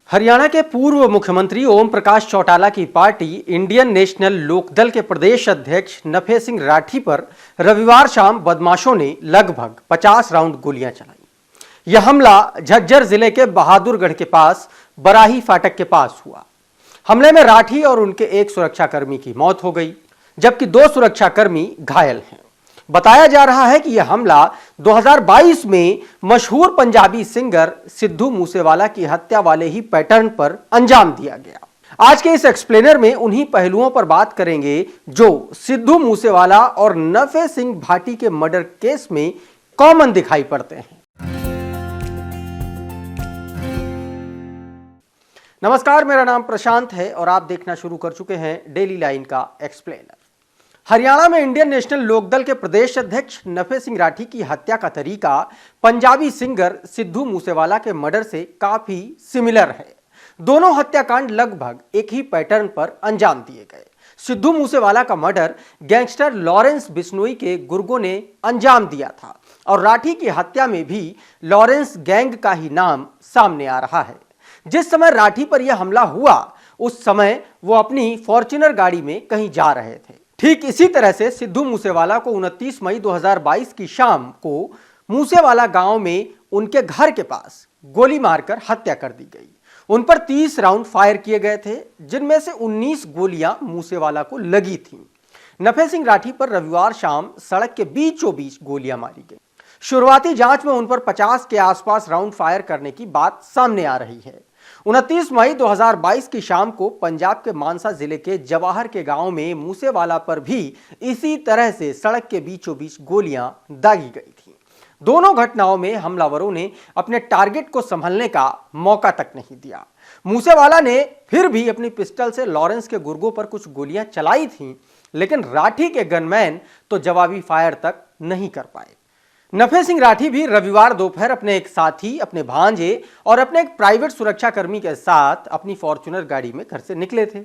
हरियाणा के पूर्व मुख्यमंत्री ओम प्रकाश चौटाला की पार्टी इंडियन नेशनल लोकदल के प्रदेश अध्यक्ष नफे सिंह राठी पर रविवार शाम बदमाशों ने लगभग 50 राउंड गोलियां चलाई। यह हमला झज्जर जिले के बहादुरगढ़ के पास बराही फाटक के पास हुआ। हमले में राठी और उनके एक सुरक्षाकर्मी की मौत हो गई, जबकि 2 सुरक्षाकर्मी घायल हैं। बताया जा रहा है कि यह हमला 2022 में मशहूर पंजाबी सिंगर सिद्धू मूसेवाला की हत्या वाले ही पैटर्न पर अंजाम दिया गया। आज के इस एक्सप्लेनर में उन्हीं पहलुओं पर बात करेंगे जो सिद्धू मूसेवाला और नफे सिंह भाटी के मर्डर केस में कॉमन दिखाई पड़ते हैं। नमस्कार, मेरा नाम प्रशांत है और आप देखना शुरू कर चुके हैं डेली लाइन का एक्सप्लेनर। हरियाणा में इंडियन नेशनल लोकदल के प्रदेश अध्यक्ष नफे सिंह राठी की हत्या का तरीका पंजाबी सिंगर सिद्धू मूसेवाला के मर्डर से काफी सिमिलर है। दोनों हत्याकांड लगभग एक ही पैटर्न पर अंजाम दिए गए। सिद्धू मूसेवाला का मर्डर गैंगस्टर लॉरेंस बिश्नोई के गुर्गों ने अंजाम दिया था और राठी की हत्या में भी लॉरेंस गैंग का ही नाम सामने आ रहा है। जिस समय राठी पर यह हमला हुआ उस समय वो अपनी फॉर्च्यूनर गाड़ी में कहीं जा रहे थे। ठीक इसी तरह से सिद्धू मूसेवाला को 29 मई 2022 की शाम को मूसेवाला गांव में उनके घर के पास गोली मारकर हत्या कर दी गई। उन पर 30 राउंड फायर किए गए थे, जिनमें से 19 गोलियां मूसेवाला को लगी थीं। नफे सिंह राठी पर रविवार शाम सड़क के बीचों बीच गोलियां मारी गई। शुरुआती जांच में उन पर 50 के आसपास राउंड फायर करने की बात सामने आ रही है। 29 मई 2022 की शाम को पंजाब के मानसा जिले के जवाहर के गांव में मूसेवाला पर भी इसी तरह से सड़क के बीचों बीच गोलियां दागी गई थीं। दोनों घटनाओं में हमलावरों ने अपने टारगेट को संभलने का मौका तक नहीं दिया। मूसेवाला ने फिर भी अपनी पिस्टल से लॉरेंस के गुर्गों पर कुछ गोलियां चलाई थीं, लेकिन राठी के गनमैन तो जवाबी फायर तक नहीं कर पाए। नफे सिंह राठी भी रविवार दोपहर अपने एक साथी, अपने भांजे और अपने एक प्राइवेट सुरक्षाकर्मी के साथ अपनी फॉर्च्यूनर गाड़ी में घर से निकले थे।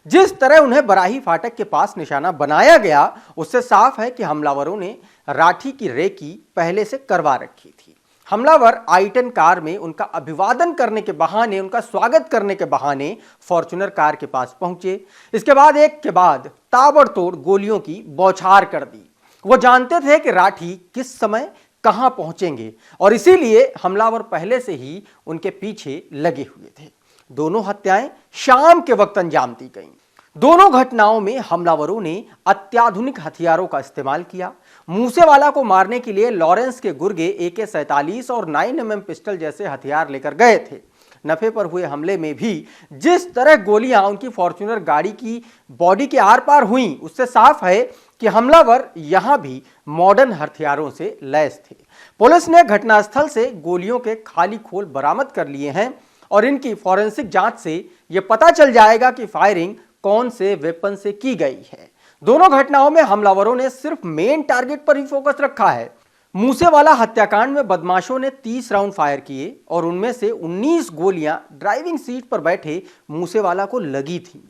जिस तरह उन्हें बराही फाटक के पास निशाना बनाया गया, उससे साफ है कि हमलावरों ने राठी की रेकी पहले से करवा रखी थी। हमलावर आई-10 कार में उनका अभिवादन करने के बहाने, उनका स्वागत करने के बहाने फॉर्च्यूनर कार के पास पहुंचे। इसके बाद एक के बाद ताबड़तोड़ गोलियों की बौछार कर दी। वो जानते थे कि राठी किस समय कहां पहुंचेंगे और इसीलिए हमलावर पहले से ही उनके पीछे लगे हुए थे। दोनों हत्याएं शाम के वक्त अंजाम दी गईं। दोनों घटनाओं में हमलावरों ने अत्याधुनिक हथियारों का इस्तेमाल किया। मूसेवाला को मारने के लिए लॉरेंस के गुर्गे AK-47 और 9mm पिस्टल जैसे हथियार लेकर गए थे। नफे पर हुए हमले में भी जिस तरह गोलियां उनकी फॉर्च्यूनर गाड़ी की बॉडी के आर पार हुई, उससे साफ है कि हमलावर यहां भी मॉडर्न हथियारों से लैस थे। पुलिस ने घटनास्थल से गोलियों के खाली खोल बरामद कर लिए हैं और इनकी फॉरेंसिक जांच से यह पता चल जाएगा कि फायरिंग कौन से वेपन से की गई है। दोनों घटनाओं में हमलावरों ने सिर्फ मेन टारगेट पर ही फोकस रखा है। मूसेवाला हत्याकांड में बदमाशों ने 30 राउंड फायर किए और उनमें से 19 गोलियां ड्राइविंग सीट पर बैठे मूसेवाला को लगी थी।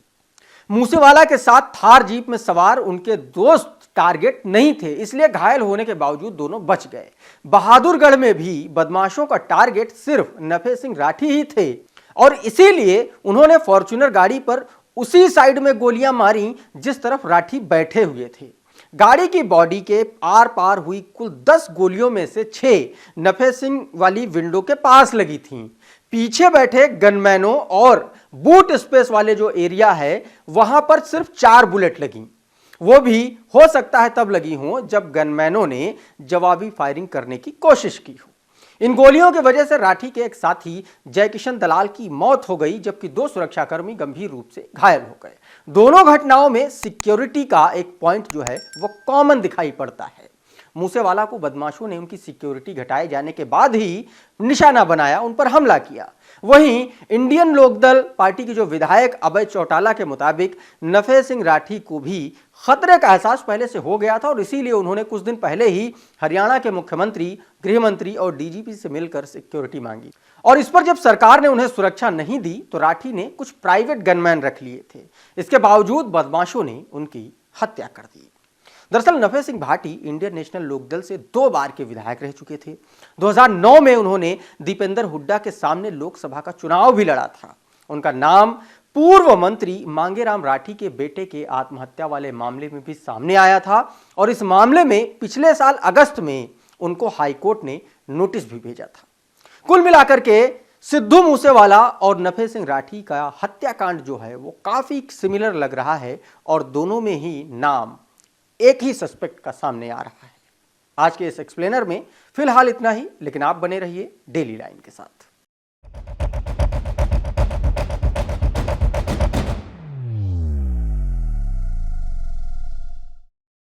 मूसेवाला के साथ थार जीप में सवार उनके दोस्त टारगेट नहीं थे, इसलिए घायल होने के बावजूद दोनों बच गए। बहादुरगढ़ में भी बदमाशों का टारगेट सिर्फ नफे सिंह राठी ही थे और इसीलिए उन्होंने फॉर्च्यूनर गाड़ी पर उसी साइड में गोलियां मारी जिस तरफ राठी बैठे हुए थे। गाड़ी की बॉडी के आर पार हुई कुल 10 गोलियों में से 6 नफे सिंह वाली विंडो के पास लगी थीं। पीछे बैठे गनमैनों और बूट स्पेस वाले जो एरिया है वहां पर सिर्फ 4 बुलेट लगी। वो भी हो सकता है तब लगी हो जब गनमैनों ने जवाबी फायरिंग करने की कोशिश की हो। इन गोलियों की वजह से राठी के एक साथी जयकिशन दलाल की मौत हो गई, जबकि 2 सुरक्षाकर्मी गंभीर रूप से घायल हो गए। दोनों घटनाओं में सिक्योरिटी का एक पॉइंट जो है वो कॉमन दिखाई पड़ता है। मूसेवाला को बदमाशों ने उनकी सिक्योरिटी घटाए जाने के बाद ही निशाना बनाया, उन पर हमला किया। वहीं इंडियन लोकदल पार्टी के जो विधायक अभय चौटाला के मुताबिक नफे सिंह राठी को भी खतरे का एहसास पहले से हो गया था और इसीलिए उन्होंने कुछ दिन पहले ही हरियाणा के मुख्यमंत्री, गृह मंत्री और DGP से मिलकर सिक्योरिटी मांगी और इस पर जब सरकार ने उन्हें सुरक्षा नहीं दी तो राठी ने कुछ प्राइवेट गनमैन रख लिए थे। इसके बावजूद बदमाशों ने उनकी हत्या कर दी। दरअसल नफे सिंह भाटी इंडियन नेशनल लोकदल से 2 बार के विधायक रह चुके थे। 2009 में उन्होंने दीपेंद्र हुड्डा के सामने लोकसभा का चुनाव भी लड़ा था। उनका नाम पूर्व मंत्री मांगेराम राठी के बेटे के आत्महत्या वाले मामले में भी सामने आया था और इस मामले में पिछले साल अगस्त में उनको हाईकोर्ट ने नोटिस भी भेजा था। कुल मिलाकर के सिद्धू मूसेवाला और नफे सिंह राठी का हत्याकांड जो है वो काफी सिमिलर लग रहा है और दोनों में ही नाम एक ही सस्पेक्ट का सामने आ रहा है। आज के इस एक्सप्लेनर में फिलहाल इतना ही, लेकिन आप बने रहिए डेली लाइन के साथ।